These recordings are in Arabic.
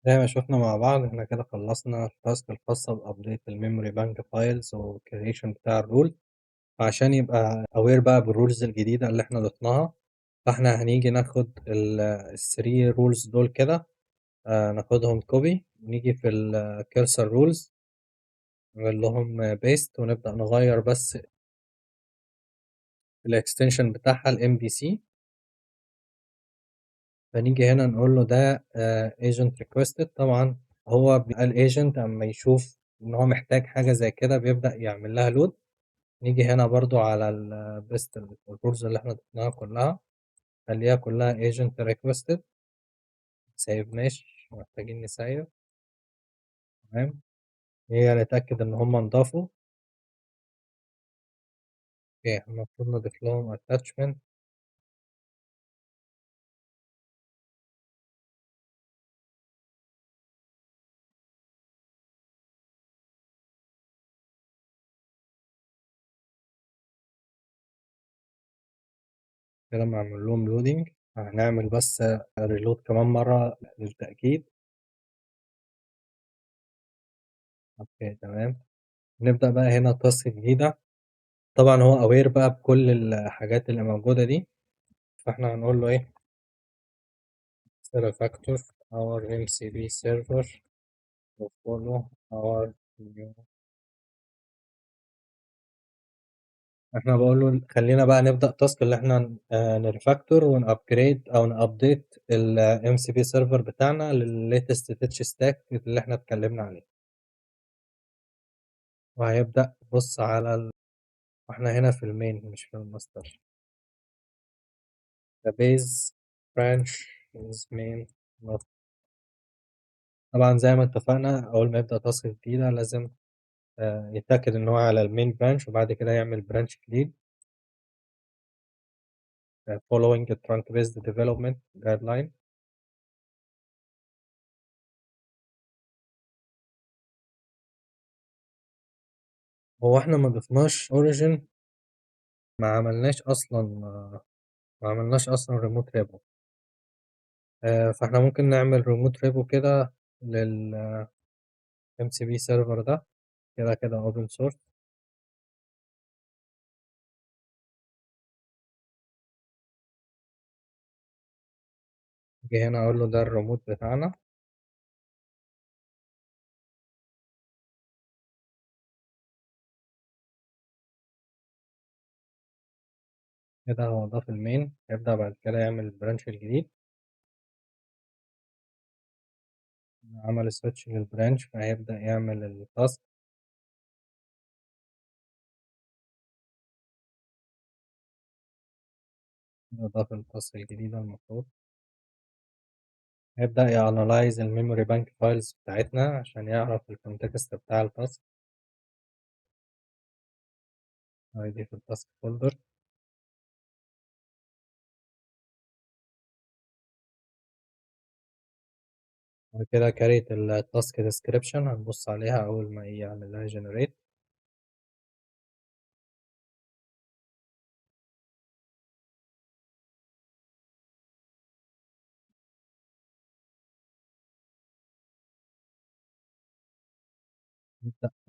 زي ما شفنا مع بعض احنا كده خلصنا التاسك الخاصة بأبديت الميموري بانك فايلز والكريشن بتاع الرول. عشان يبقى aware بقى بالرولز الجديدة اللي احنا ضفناها، فاحنا هنيجي ناخد الثري رولز دول كده، ناخدهم كوبي ونيجي في الكيرسر رولز نعمل لهم بيست ونبدأ نغير بس الاكستنشن بتاعها الام بي سي. فنيجي هنا نقول له ده agent requested. طبعا هو بيبقى الايجنت اما يشوف ان هو محتاج حاجة زي كده بيبدأ يعمل لها لود. نيجي هنا برضو على البيست الرولز اللي احنا ضفناها كلها، خليها كلها agent requested. سيبناش محتاجين نسيب. تمام، هي نتأكد ان هم انضافوا. اوكي، احنا المفروض نضيف لهم attachment. كده معمل لهم لودينج. هنعمل بس ريلود كمان مرة للتأكيد. اوكي تمام، نبدأ بقى هنا تاسك جديدة. طبعا هو aware بقى بكل الحاجات اللي موجودة دي، فاحنا هنقول له ايه refactor our MCP server to follow our new. احنا بقول له خلينا بقى نبدأ تاسك اللي احنا نرفاكتور ونابجريد او نابديت الام سي بي سيرفر بتاعنا للليتست تتش ستاك اللي احنا اتكلمنا عليه. وهيبدأ بص على واحنا هنا في المين مش في الماستر. the base branch is main not. طبعا زي ما اتفقنا اول ما يبدأ تاسك جديدة لازم يتأكد ان هو على المين برانش وبعد كده يعمل برانش جديد following the trunk based development guideline. هو احنا ما ضفناش اوريجين، ما عملناش اصلا ريموت ريبو. فاحنا ممكن نعمل ريموت ريبو كده لل MCP سيرفر ده، كده كده اوبن سورس. اجي هنا اقول له ده الريموت بتاعنا. كده هو ضاف المين، يبدأ بعد كده يعمل البرانش الجديد. عمل سويتش للبرانش فهيبدأ يعمل التاسك. ضاف التاسك الجديدة المفروض هيبدأ يانلايز الميموري بانك فايلز بتاعتنا عشان يعرف الكونتكست بتاع التاسك. هيضيف التاسك فولدر وكده كاريت التاسك ديسكريبشن هنبص عليها أول ما يعمل لها جنريت.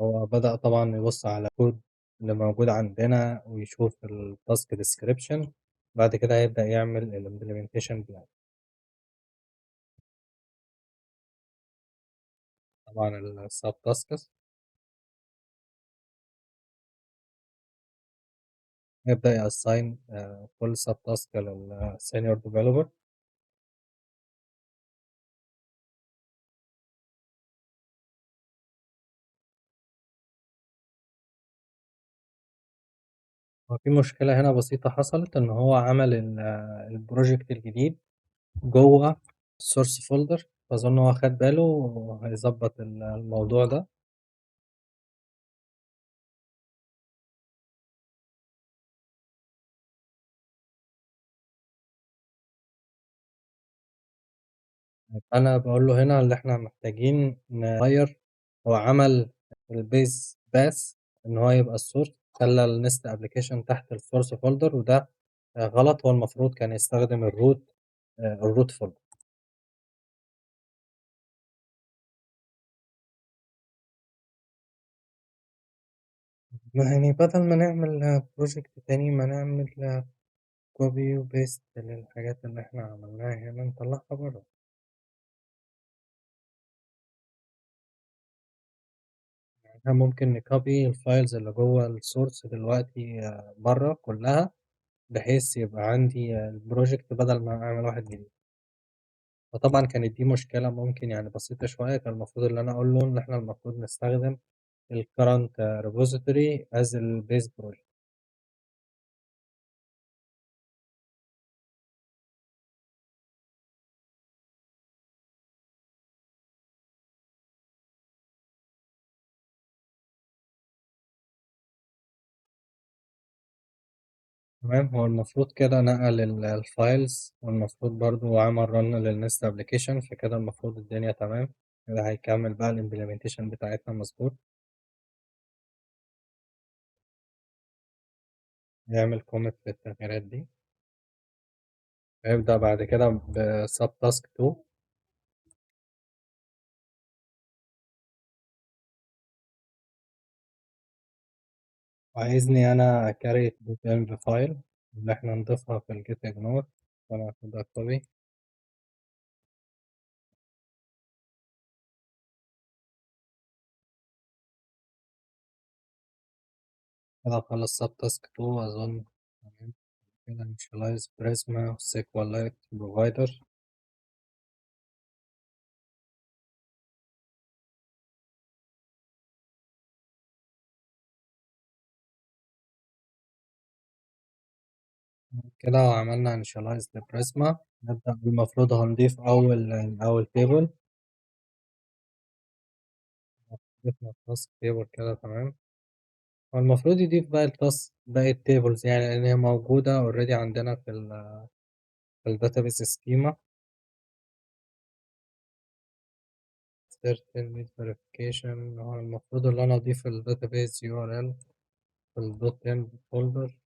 هو بدأ طبعا يبص على الكود اللي موجود عندنا ويشوف التاسك ديسكريبشن، بعد كده هيبدأ يعمل الامبلمنتيشن بلان. طبعا السب تاسكس يبدأ يأساين كل سب تاسك للسينيور ديفلوبر. وفي مشكلة هنا بسيطة حصلت إن هو عمل البروجكت الجديد جوه السورس فولدر، فأظن هو خد باله وهيظبط الموضوع ده. أنا بقول له هنا اللي إحنا محتاجين نغير. هو عمل البيز باس إن هو يبقى السورس، خلى النست أبلكيشن تحت السورس فولدر وده غلط. هو المفروض كان يستخدم الروت فولدر. ما يعني بدل ما نعمل project تاني ما نعمل copy وpaste للحاجات اللي إحنا عملناها هنا نطلعها برا. إحنا ممكن نكوبي الفايلز اللي جوه السورس دلوقتي برا كلها، بحيث يبقى عندي البروجكت بدل ما أعمل واحد جديد. فطبعا كانت دي مشكلة ممكن يعني بسيطة شوية، كان المفروض اللي أنا أقول له إن إحنا المفروض نستخدم ال current repository as ال base project. تمام، هو المفروض كده نقل الفايلز، والمفروض برضو عمل run للنست application، فكده المفروض الدنيا تمام. كده هيكمل بقى الامبلمنتيشن بتاعتنا مظبوط. يعمل commit للتغييرات دي. هيبدأ بعد كده ب sub task 2. وعايزني أنا أكريت env فايل اللي إحنا نضيفها في ال get ignore. فأنا هاخدها copy. كده أخلص sub task 2 أظن. تمام. كده initialize Prisma SQLite provider. كده عملنا initialize لبريزما. نبدأ المفروض هنضيف أول table. ضفنا التاسك تيبل كده تمام. هو المفروض يضيف بقى التاسك باقي التيبلز يعني، لأن هي موجودة اوريدي عندنا في الداتابيس سكيما. certain need verification. هو المفروض إن أنا أضيف الداتابيس URL في الدوت إن فولدر.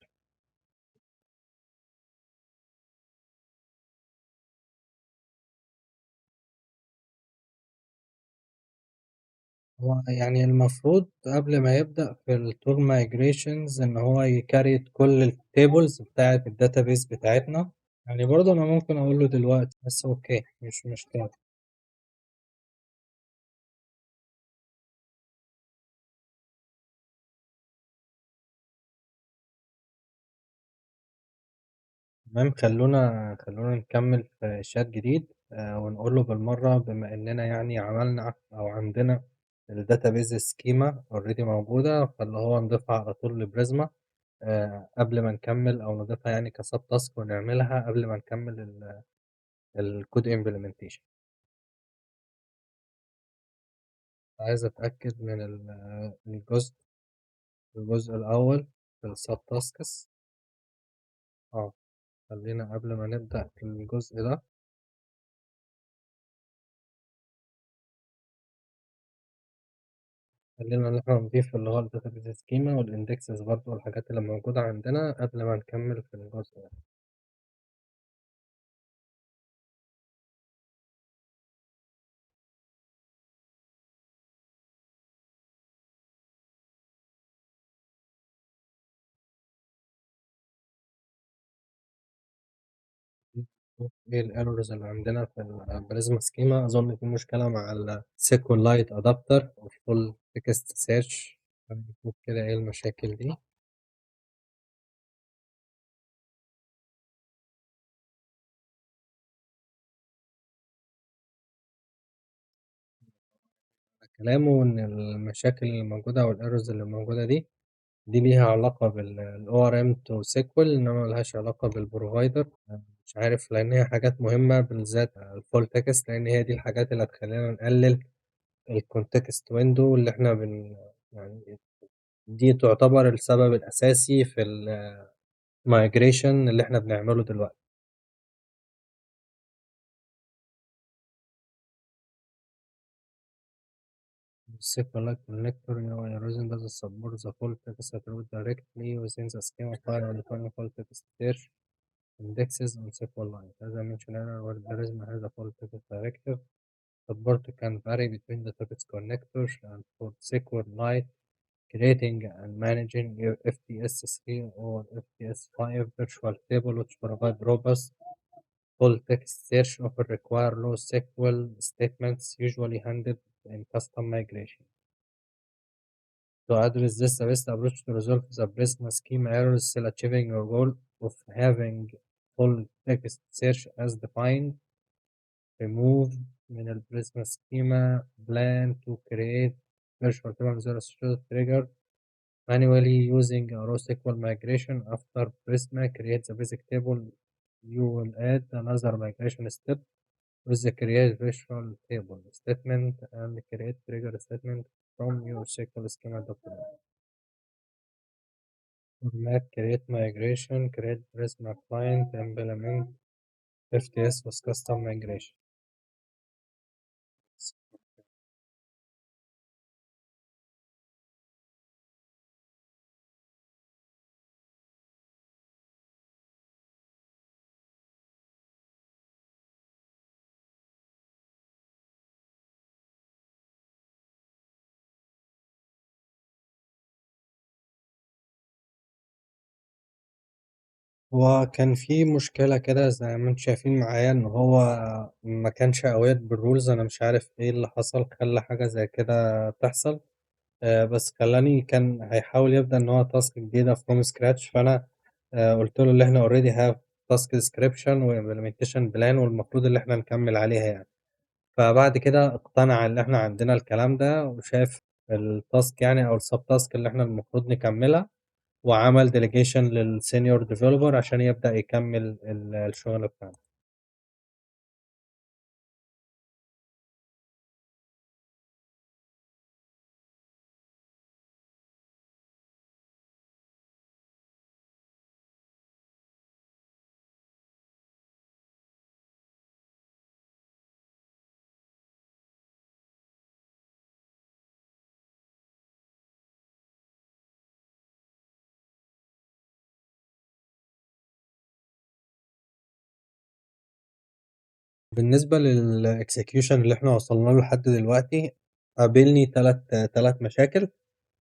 هو يعني المفروض قبل ما يبدأ في التول مايجريشنز إن هو يكريت كل التيبلز بتاعة الداتابيس بتاعتنا. يعني برضه أنا ممكن أقول له دلوقتي، بس أوكي مش مشكلة. تمام، خلونا نكمل في شات جديد ونقول له بالمرة، بما إننا يعني عملنا أو عندنا الداتابيز سكيما اوريدي موجودة، فاللي هو نضيفها على طول لبريزما قبل ما نكمل، أو نضيفها يعني كسب تاسك ونعملها قبل ما نكمل الكود امبلمنتيشن. عايز أتأكد من الجزء الأول في السب تاسكس. اه، خلينا قبل ما نبدأ في الجزء ده، خلينا إن إحنا نضيف اللي هو الداتابيز سكيما والإندكسز برضه والحاجات اللي موجودة عندنا قبل ما نكمل في الجزء ده. نشوف إيه الإيرورز اللي عندنا في البريزما سكيما. أظن في مشكلة مع السيكوال لايت أدابتر والفول تكست سيرش. نشوف كده إيه المشاكل دي. كلامه إن المشاكل اللي موجودة أو الإيرورز اللي موجودة دي ليها علاقة بال ORM to SQL، إنما ملهاش علاقة بالبروفايدر. مش عارف، لأن هي حاجات مهمة بالذات الفول تكست، لأن هي دي الحاجات اللي هتخلينا نقلل الكونتكست ويندو اللي احنا يعني دي تعتبر السبب الأساسي في المايجريشن اللي احنا بنعمله دلوقتي. SQLite connector using doesn't support the full text attribute directly within the schema file and define full text search indexes on SQLite. As I mentioned earlier, Prisma has a full text directive. Support can vary between the topics connector and for SQLite. creating and managing your FTS3 or FTS5 virtual table which provide robust full text search often require low SQL statements usually handled in custom migration. To address this, the best approach to resolve the Prisma schema error is still achieving your goal of having full text search as defined. Remove من البريزما schema plan to create virtual table zero associated trigger manually using a raw SQL migration. After Prisma create the basic table, you will add another migration step with the create virtual table statement and create trigger statement from your SQL schema document. Format create migration, create Prisma client, implement FTS with custom migration. هو كان في مشكلة كده زي ما انتم شايفين معايا إن هو ما كانش aware بالrules. أنا مش عارف إيه اللي حصل خلّى حاجة زي كده تحصل. بس كان هيحاول يبدأ إن هو task جديدة from scratch. فأنا قُلت له اللي إحنا already have task description وimplementation plan والمفروض اللي إحنا نكمّل عليها يعني. فبعد كده اقتنع اللي إحنا عندنا الكلام ده وشاف الtask يعني أو الsub task اللي إحنا المفروض نكمّلها، وعمل delegation للsenior developer عشان يبدأ يكمّل الشغل بتاعنا. بالنسبة للexecution اللي إحنا وصلنا له لحد دلوقتي، قابلني 3 مشاكل.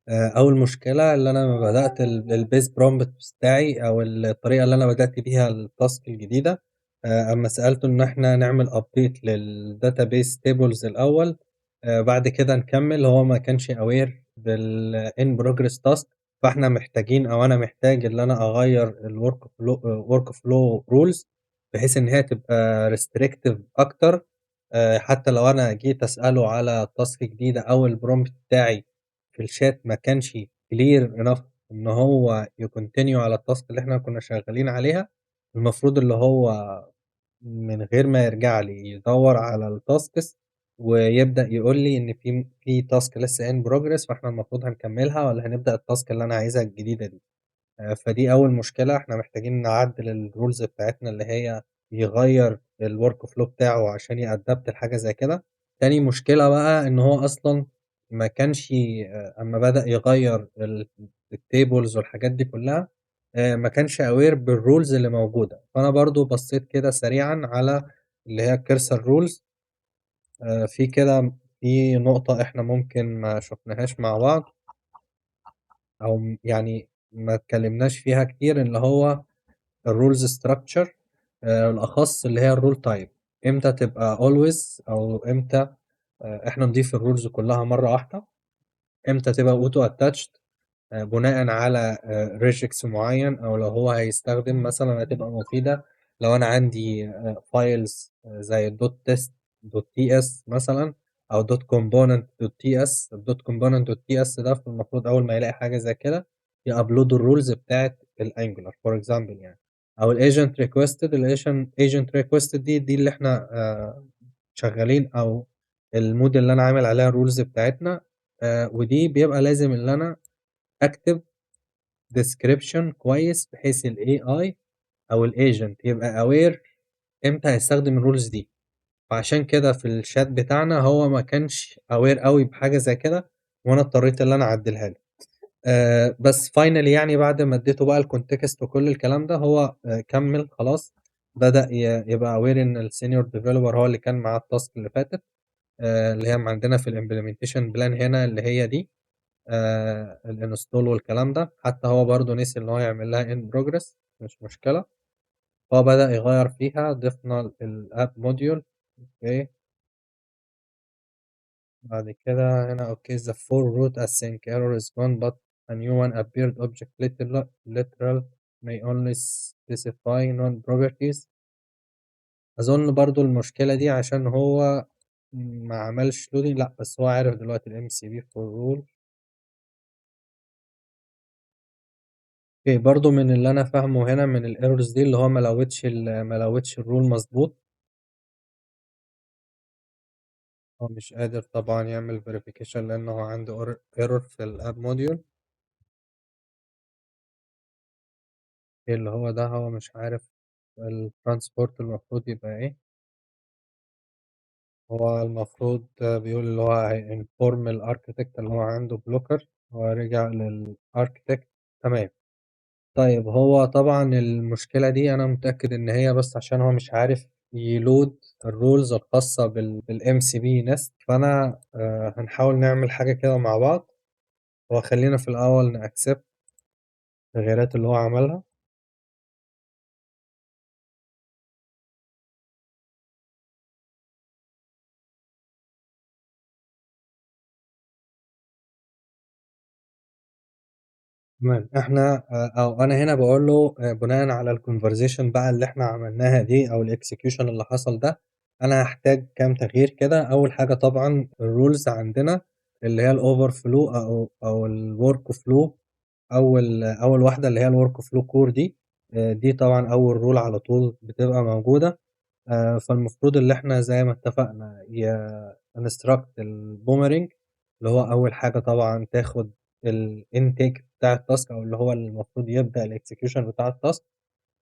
أول مشكلة اللي أنا لمّا بدأت الbase prompt بتاعي أو الطريقة اللي أنا بدأت بيها الtask الجديدة، أمّا سألته إن إحنا نعمل update للdatabase tables الأول، بعد كده نكمّل، هو ما كانش aware بالin progress task. فإحنا محتاجين أو أنا محتاج اللي أنا أغيّر work flow rules بحيث إن هي تبقى restrictive أكتر. حتى لو أنا جيت أسأله على task جديدة أو الprompt بتاعي في الchat ما كانش clear enough إن هو يcontinue على الtask اللي إحنا كنا شغالين عليها، المفروض اللي هو من غير ما يرجع لي يدوّر على الtasks ويبدأ يقول لي إن في task لسه in progress فإحنا المفروض هنكمّلها والّا هنبدأ الtask اللي أنا عايزها الجديدة دي. فدي أول مشكلة، إحنا محتاجين نعدّل الrules بتاعتنا اللي هي يغيّر الwork flow بتاعه عشان يأدّبت لحاجة زي كده. تاني مشكلة بقى إن هو أصلًا ما كانش أمّا بدأ يغيّر الtables والحاجات دي كلّها، ما كانش aware بالrules اللي موجودة. فأنا برضه بصّيت كده سريعًا على اللي هي الcursor rules. في نقطة إحنا ممكن ما شُفناهاش مع بعض أو يعني ما اتكلّمناش فيها كتير، اللي هو الrules structure، بالأخص اللي هي الrule type. إمتى تبقى always أو إمتى إحنا نضيف الrules كلّها مرّة واحدة، إمتى تبقى auto attached بناءً على regex معيّن أو لو هو هيستخدم مثلًا هتبقى مفيدة لو أنا عندي files زي .test.ts مثلًا أو .component.ts. .component.ts ده المفروض أول ما يلاقي حاجة زي كده يupload الrules بتاعة الangular for example يعني. أو الagent requested agent requested دي اللي إحنا شغالين أو الmode اللي أنا عامل عليها الrules بتاعتنا. ودي بيبقى لازم اللي أنا أكتب description كويس بحيث الAI أو الagent يبقى aware إمتى هيستخدم الrules دي. فعشان كده في الchat بتاعنا هو ما كانش aware أوي بحاجة زي كده، وأنا اضطريت اللي أنا أعدلها له. بس finally يعني بعد ما اديته بقى الcontext وكل الكلام ده هو كمّل خلاص، بدأ يبقى aware إن الsenior developer هو اللي كان معاه الtask اللي فاتت، اللي هي عندنا في الimplementation plan هنا اللي هي دي. الانستول والكلام ده، حتى هو برضه نسي إن هو يعمل لها in progress، مش مشكلة. هو بدأ يغير فيها، ضفنا الاب موديول. اوكي، بعد كده هنا اوكي the for root async error is gone but a new one appeared object literal may only specify non properties. اظن برضو المشكلة دي عشان هو ما عملش لودنج، لا بس هو عارف دلوقتي الام سي بي for rule. اوكي، برضو من اللي انا فاهمه هنا من الايرورز دي اللي هو ما لوتش الرول مظبوط. هو مش قادر طبعا يعمل verification لأنه هو عنده error في الاب موديول. اللي هو ده هو مش عارف الترانسبورت المفروض يبقى ايه. هو المفروض بيقول اللي هو هينفورم الاركتكت اللي هو عنده بلوكر، هو رجع للاركتكت. تمام. طيب هو طبعا المشكلة دي أنا متأكد إن هي بس عشان هو مش عارف يلود الرولز الخاصة بالام سي بي نست. فأنا هنحاول نعمل حاجة كده مع بعض. هو خلينا في الأول نأكسبت التغييرات اللي هو عملها. تمام، احنا او انا هنا بقول له بناء على الكونفرزيشن بقى اللي احنا عملناها دي او الاكسكيوشن اللي حصل ده، انا هحتاج كام تغيير كده. اول حاجه طبعا الرولز عندنا اللي هي الاوفر فلو او الورك فلو. اول واحده اللي هي الورك فلو كور دي. دي طبعا اول رول على طول بتبقى موجوده. فالمفروض اللي احنا زي ما اتفقنا انستراكت البومرنج، اللي هو اول حاجه طبعا تاخد الانتيك بتاع التاسك او اللي هو المفروض يبدا الاكسكيوشن بتاع التاسك.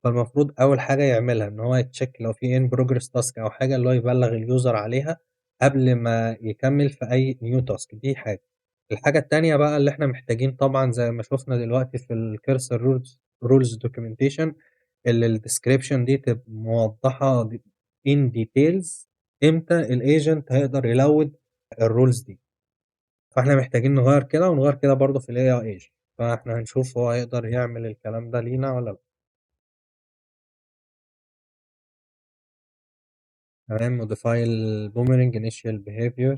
فالمفروض اول حاجه يعملها ان هو يتشيك لو في ان بروجرس تاسك او حاجه اللي هو يبلغ اليوزر عليها قبل ما يكمل في اي نيو تاسك. دي حاجه. الحاجه التانيه بقى اللي احنا محتاجين طبعا زي ما شفنا دلوقتي في الكيرسر رولز دوكيومنتيشن، اللي الديسكريبشن دي تبقى موضحه ان ديتيلز امتى الايجنت هيقدر يلود الرولز دي. فاحنا محتاجين نغير كده ونغير كده برضه في الاي اي ايجنت. فاحنا هنشوف هو هيقدر يعمل الكلام ده لينا ولا لا. تمام، modify البوميرنج initial behavior.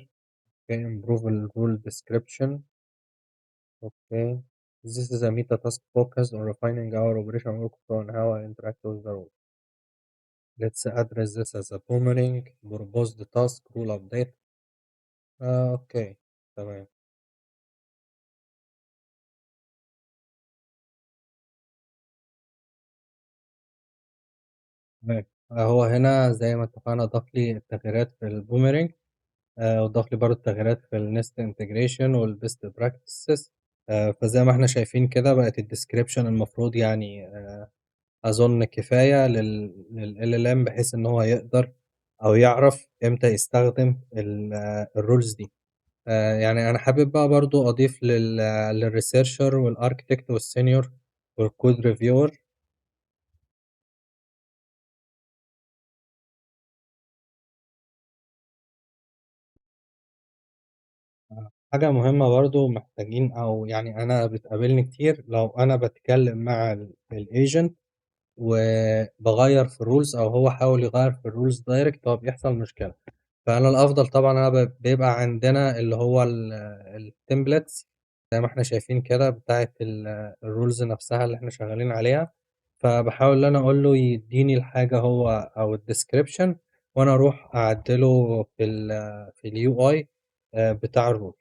okay, improve the rule description. okay, this is a meta task focused on refining our operation workflow and how I interact with the rule. Let's address this as a boomerang propose the task rule update. اوكي، تمام. تمام. هو هنا زي ما اتفقنا ضاف لي التغييرات في البوميرنج، وضاف لي برضه التغييرات في النست انتجريشن والبيست براكتسز. فزي ما احنا شايفين كده بقت الديسكريبشن المفروض يعني اظن كفايه لل LLM بحيث ان هو يقدر او يعرف امتى يستخدم الرولز دي. يعني انا حابب بقى برضو اضيف للريسيرشر والاركتكت والسينيور والكود ريفيور. حاجة مهمة برضو محتاجين، أو يعني أنا بتقابلني كتير لو أنا بتكلم مع الايجنت وبغير في الرولز أو هو حاول يغير في الرولز دايركت، هو بيحصل مشكلة. فأنا الأفضل طبعا أنا بيبقى عندنا اللي هو التمبلتس زي ما احنا شايفين كده بتاعت الرولز نفسها اللي احنا شغالين عليها. فبحاول ان انا اقول له يديني الحاجة هو او الديسكريبشن، وانا اروح اعدله في اليو اي بتاع الرول.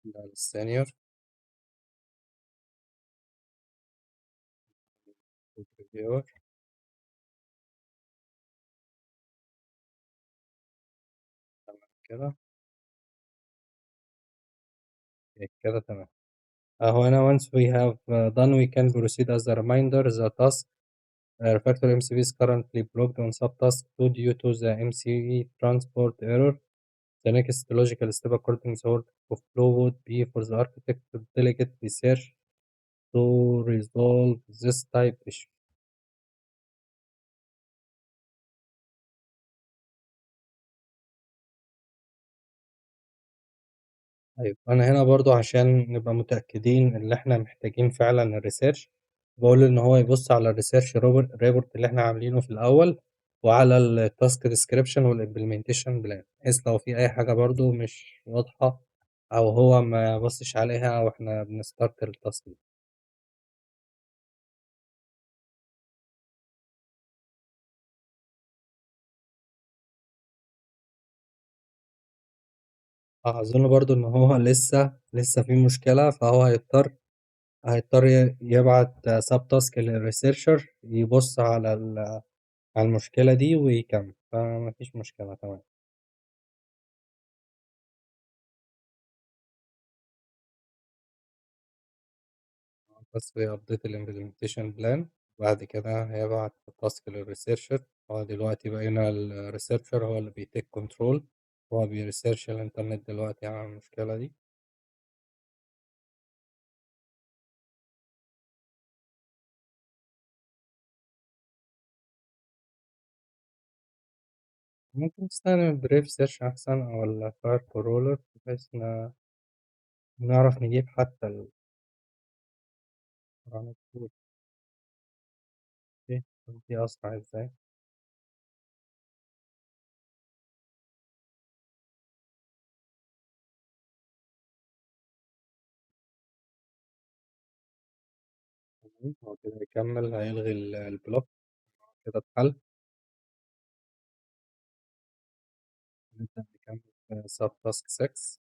ده السينيور ريفيور. تمام كده. كده تمام. اهو هنا once we have done we can proceed as a reminder the task refactor MCV is currently blocked on subtask 2 due to the MCV transport error. The next logical step according to the workflow would be for the architect to delegate research to resolve this type issue. طيب أنا هنا برضه عشان نبقى متأكدين إن إحنا محتاجين فعلًا الresearch، باقول له إن هو يبُص على الresearch report اللي إحنا عاملينه في الأول، وعلى الtask description والimplementation plan، بحيث لو في أي حاجة برضه مش واضحة أو هو ما بصّش عليها وإحنا بنstart الtask دي. أظن برضه إن هو لسه في مشكلة، فهو هيضطر يبعت sub task للresearcher يبُص على المشكلة دي ويكمّل، فما فيش مشكلة تمام. بس update الimplementation plan، وبعد كده هيبعت الtask للresearcher. هو دلوقتي بقينا الresearcher هو اللي بيtake control، هو بيresearch الإنترنت دلوقتي على المشكلة دي. ممكن نستخدم الbrave search أحسن أو الfire crawler بحيث نعرف نجيب حتى العناصر دي أسرع إزاي. تمام، هو كده هيكمّل هيلغي الblock كده اتحل. نبدأ نكمّل في sub task 6.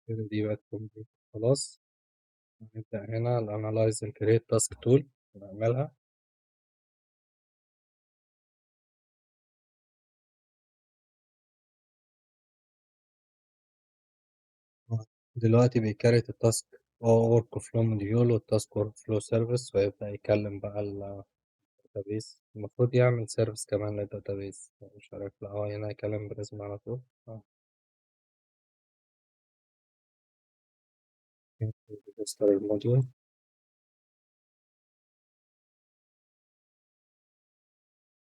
كده دي بقت complete خلاص. هنبدأ هنا الanalyze الcreate task tool نعملها. دلوقتي بيكريت التاسك work flow module والتاسك work flow service، ويبدأ يكلم بقى الداتابيس. المفروض يعمل سيرفيس كمان للداتابيس، مش عارف. لا هو هنا يكلم بالاسم على طول. ريجستر الموديول.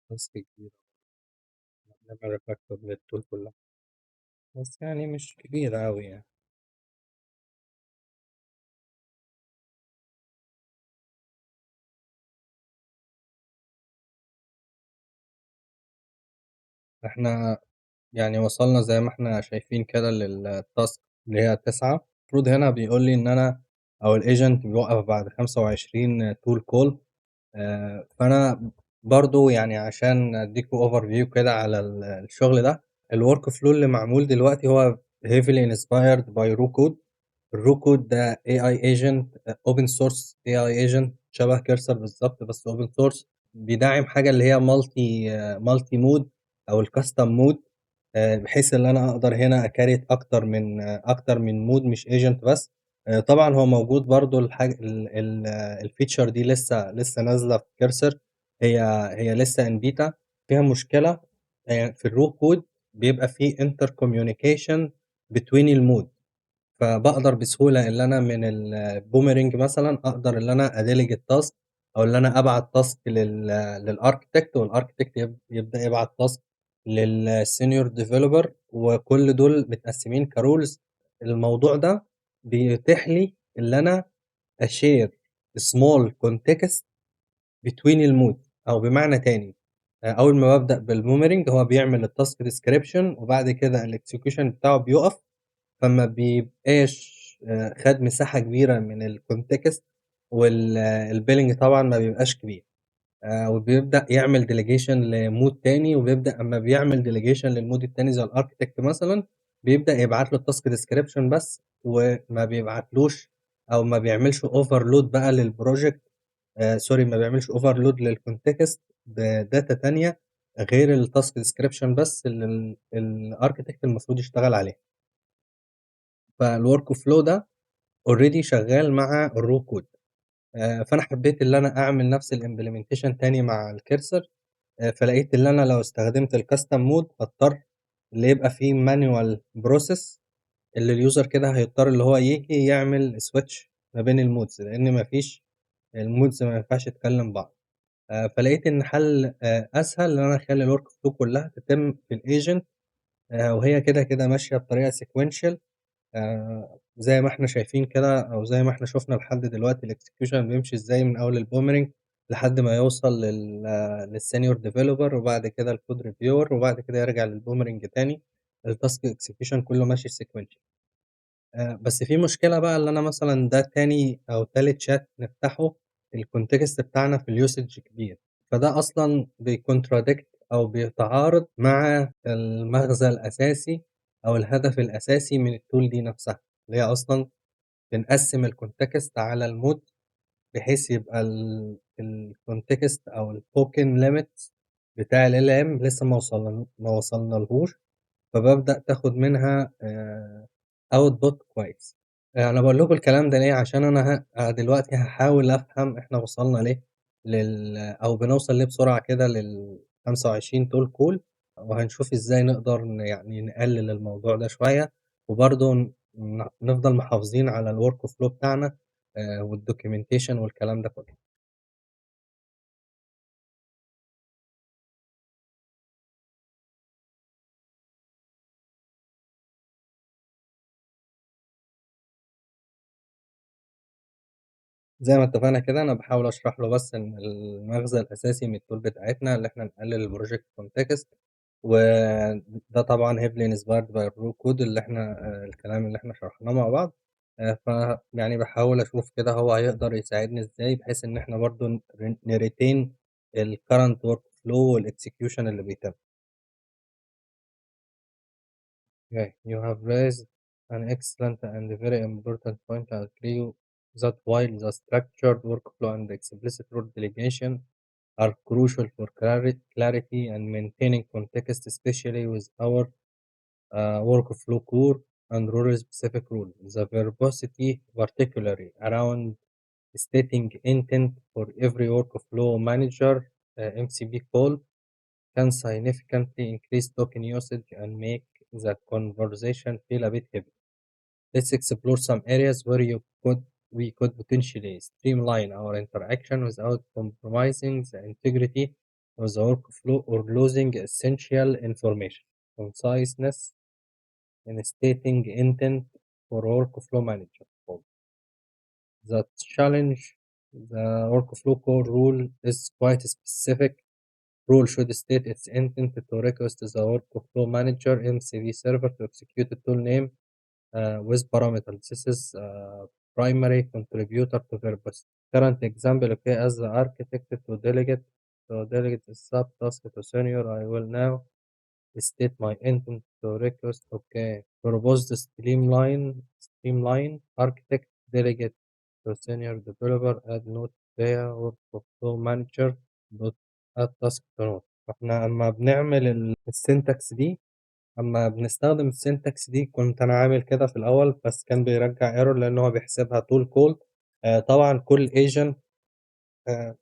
تاسك كبيرة، نعمل ريفاكتور للتول كلها، بس يعني مش كبيرة أوي يعني. احنا يعني وصلنا زي ما إحنا شايفين كده للtask اللي هي 9. المفروض هنا بيقول لي إن أنا أو الagent بيوقّف بعد 25 tool call. فأنا برضه يعني عشان أدّيكم overview كده على الشغل ده، الwork flow اللي معمول دلوقتي هو heavily inspired by Rocode. الRocode ده AI agent open source AI agent شبه cursor بالضبط بس open source. بيدعّم حاجة اللي هي multi mode أو الcustom mode، بحيث إن أنا أقدر هنا أcreate أكتر من mood مش agent بس. طبعًا هو موجود برضه الحاج ال ال الfeature دي لسه نازلة في cursor. هي هي لسه in beta. فيها مشكلة في الraw code بيبقى في intercommunication between الmood. فباقدر بسهولة اللي أنا من الboomerang مثلًا أقدر اللي أنا أdelegate task أو اللي أنا أبعت task للarchitect والarchitect يبدأ يبعت task للsenior developer، وكل دول متقسمين كroles. الموضوع ده بيتيح لي اللي أنا أshare small context between الmood. أو بمعنى تاني، أول ما بابدأ بالboomerang هو بيعمل الtask description وبعد كده الexecution بتاعه بيُقف، فما بيبقاش خَد مساحة كبيرة من الcontext الbilling طبعًا ما بيبقاش كبير. وبيبدأ يعمل delegation لmood تاني، وبيبدأ أمّا بيعمل delegation للmood التاني زي الarchitect مثلًا، بيبدأ يبعت له الtask description بس، وما بيبعتلوش أو ما بيعملش overload بقى للproject. sorry، ما بيعملش overload للcontext بداتا تانية غير الtask description بس اللي الarchitect المفروض يشتغل عليها. فالwork flow ده already شغال مع الraw code. فأنا حبيت اللي أنا أعمل نفس الimplementation تاني مع الcursor. فلقيت اللي أنا لو استخدمت الcustom mode هاضطر اللي يبقى في manual process، اللي الuser كده هيضطر اللي هو ييجي يعمل switch ما بين الmodes، لإن ما فيش الmodes ما ينفعش تكلم بعض. فلقيت إن حل أسهل إن أنا أخلّي الwork flow كلّها تتم في الagent، وهي كده ماشية بطريقة sequential. زي ما إحنا شايفين كده أو زي ما إحنا شُفنا لحد دلوقتي الexecution بيمشي إزاي من أول الBoomerang لحد ما يوصل للsenior developer وبعد كده الcode reviewer وبعد كده يرجع للBoomerang تاني. الtask execution كلّه ماشي sequential. بس في مشكلة بقى اللي أنا مثلًا ده تاني أو تالت chat نفتحه الcontext بتاعنا في الusage كبير، فده أصلًا بيcontradict أو بيتعارض مع المغزى الأساسي أو الهدف الأساسي من الtool دي نفسها، اللي هي أصلًا بنقسّم الcontext على الmood بحيث يبقى الcontext أو الtoken limits بتاع الLLM لسه ما وصلنالهوش، فبابدأ تاخد منها output كويس. أنا باقول لكم الكلام ده ليه، عشان أنا دلوقتي هاحاول أفهم إحنا وصلنا ليه أو بنوصل ليه بسرعة كده لل25 tool call، وهنشوف إزاي نقدر يعني نقلل الموضوع ده شوية، وبرضه نفضل محافظين على الwork flow بتاعنا والdocumentation والكلام ده كله. زي ما اتفقنا كده أنا باحاول أشرح له بس إن المغزى الأساسي من الtool بتاعتنا اللي إحنا نقلل الproject context، وده طبعًا heavily inspired by الraw code اللي إحنا الكلام اللي إحنا شرحناه مع بعض. فيعني باحاول أشوف كده هو هيقدر يساعدني إزاي بحيث إن إحنا برضه نretain الcurrent work flow والexecution اللي بيتم. Okay, you have raised an excellent and very important point. I agree that while the structured workflow and explicit role delegation are crucial for clarity and maintaining context, especially with our workflow core and role-specific rule. The verbosity, particularly around stating intent for every workflow manager MCP call, can significantly increase token usage and make the conversation feel a bit heavy. Let's explore some areas where we could potentially streamline our interaction without compromising the integrity of the workflow or losing essential information. Conciseness in stating intent for workflow manager. The challenge, the workflow core rule is quite specific. Rule should state its intent to request the workflow manager MCP server to execute the tool name with parameters. This is primary contributor to purpose. Current example, okay, as the architect to delegate the subtask to senior, I will now state my intent to request, okay, propose the streamline architect delegate to senior developer add note via workflow manager dot add task to node. فاحنا اما بنعمل السنتكس دي، أمّا بنستخدم الsyntax دي كنت أنا عامل كده في الأول، بس كان بيرجّع error لإن هو بيحسبها tool call. طبعًا كل agent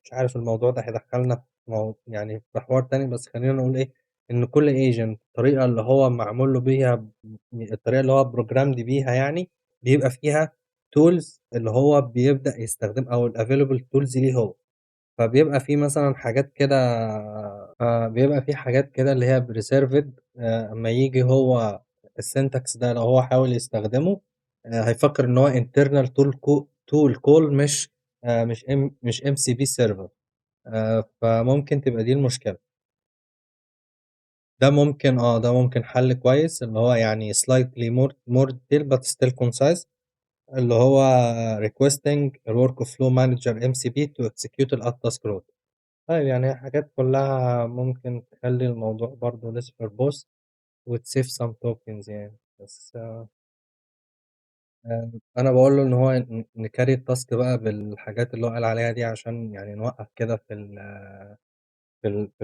مش عارف الموضوع ده هيدخّلنا في يعني في حوار تاني، بس خلّينا نقول إيه، إن كل agent الطريقة اللي هو معمول له بيها الطريقة اللي هو programmed بيها يعني، بيبقى فيها tools اللي هو بيبدأ يستخدمها أو الavailable tools ليه هو. فبيبقى في مثلًا حاجات كده، بيبقى في حاجات كده اللي هي preserved. أمّا ييجي هو الsyntax ده لو هو حاول يستخدمه هيفكّر إن هو internal tool call مش MCP server. فممكن تبقى دي المشكلة. ده ممكن حَل كويس اللي هو يعني slightly more detailed but still concise، اللي هو requesting الworkflow manager MCP to execute الadd task route. طيب يعني هي حاجات كلّها ممكن تخلّي الموضوع برضه less verbose وتsave some tokens يعني. بس أنا باقول له إن هو نcarry الtask بقى بالحاجات اللي هو قال عليها دي عشان يعني نوقّف كده في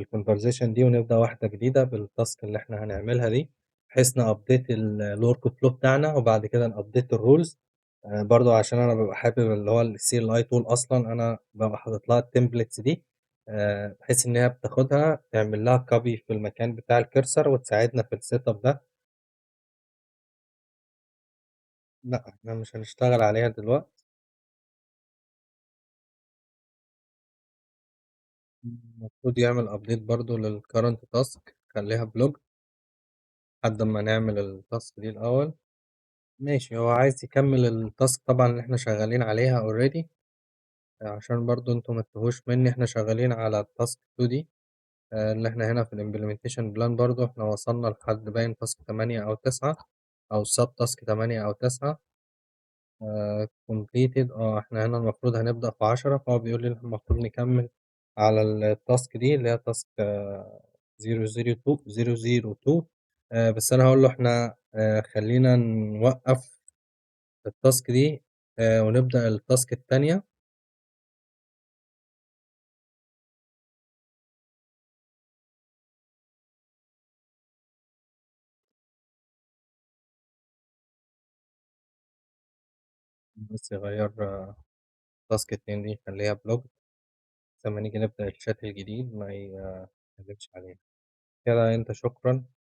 الconversation دي ونبدأ واحدة جديدة بالtask اللي إحنا هنعملها دي، بحيث نupdate الwork flow بتاعنا وبعد كده نupdate الrules. برضه عشان أنا بابقى حابب اللي هو الCLI tool أصلًا أنا بابقى حاطط لها الtemplates دي بحيث إن هي بتاخدها تعمل لها copy في المكان بتاع الcursor وتساعدنا في الsetup ده. لأ، إحنا مش هنشتغل عليها دلوقتي. المفروض يعمل update برضه للcurrent task خلّيها blocked لحد أمّا نعمل الtask دي الأول. ماشي، هو عايز يكمّل الtask طبعًا اللي إحنا شغالين عليها already عشان برضه أنتم ما تتوهوش منّي، إحنا شغالين على الtask 2 دي اللي إحنا هنا في الimplementation plan برضه إحنا وصلنا لحد باين task 8 أو 9 أو sub task 8 أو 9 completed إحنا هنا المفروض هنبدأ في 10 فهو بيقول لي المفروض نكمّل على الtask دي اللي هي task 002 بس أنا هاقول له إحنا خلّينا نوقّف الtask دي ونبدأ الtask التانية. بس يغيّر task 2 دي يخلّيها blocked بحيث أمّا نيجي نبدأ الchat الجديد ما يعلّمش علينا. كده أنت شكرًا.